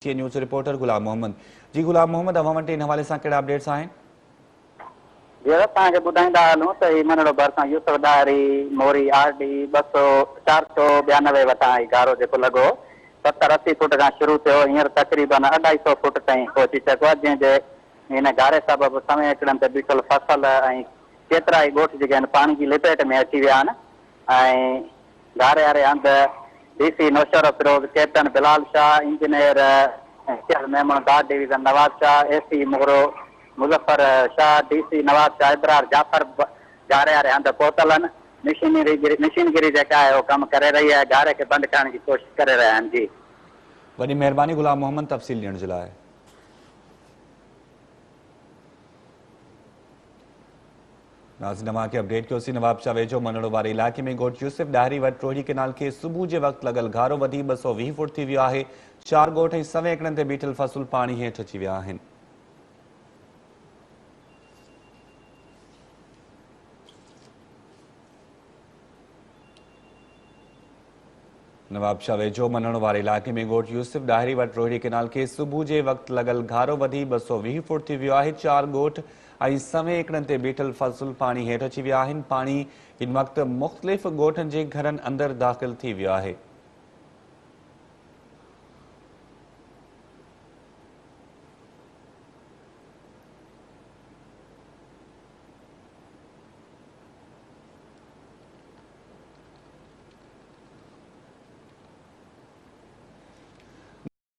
News reporter गुलाम मोहम्मद। जी गुलाम मोहम्मद, अवां वटि इन हवाले सां कहिड़ा अपडेट्स आहिनि? जहिड़ा तव्हांखे ॿुधाईंदा हलूं त हीउ मनड़ो भरिसां यूसुफ डारी मोरी आरडी 492 वटां गारो जेको लॻो 70-80 फुट खां शुरू थियो, हींअर तक़रीबन 250 फुट ताईं पहुची चुको आहे, जंहिंजे हिन गारे सबबु समय हिकिड़नि ते बीठल फसल ऐं केतिरा ई ॻोठ जेके आहिनि पाणी जी लिपेट में अची विया आहिनि। ऐं गारे वारे हंधि DC Naushahro Feroze, captain Bilal Shah, engineer मेमनदार division Nawab Shah, AC Moro Muzaffar Shah, DC Nawab Shah Ibrar Jafar गारे वारे हंधि पहुतल आहिनि। मशीनगिरी जेका आहे उहो कमु करे रही आहे, गारे खे बंदि करण जी कोशिशि करे रहिया आहिनि। जी वॾी महिरबानी गुलाम मोहम्मद तफ़सील ॾियण जे लाइ। नाज़रीन, तव्हांखे अपडेट कयोसीं। नवाब शाह वेझो मनड़ो वारे इलाइक़े में ॻोठ यूसुफ डाहरी वटि रोही केनाल खे सुबुह जे वक़्तु लॻल घारो वधी 220 फुट थी वियो आहे। 4 ॻोठ ऐं सवे एकड़नि ते बीठल फ़सुल पाणी हेठि अची विया आहिनि। नवाब शाह वेझो मनण वारे इलाइक़े में ॻोठ यूसुफ डाहरी वटि रोहिड़ी केनाल खे सुबुह जे वक़्तु लॻल घारो वधी 220 फुट थी वियो आहे। 4 ॻोठ ऐं सवे एकड़नि ते बीठल फ़सुल पाणी हेठि अची विया आहिनि। पाणी इन वक़्तु मुख़्तलिफ़ ॻोठनि जे घरनि अंदरि दाख़िल थी वियो आहे।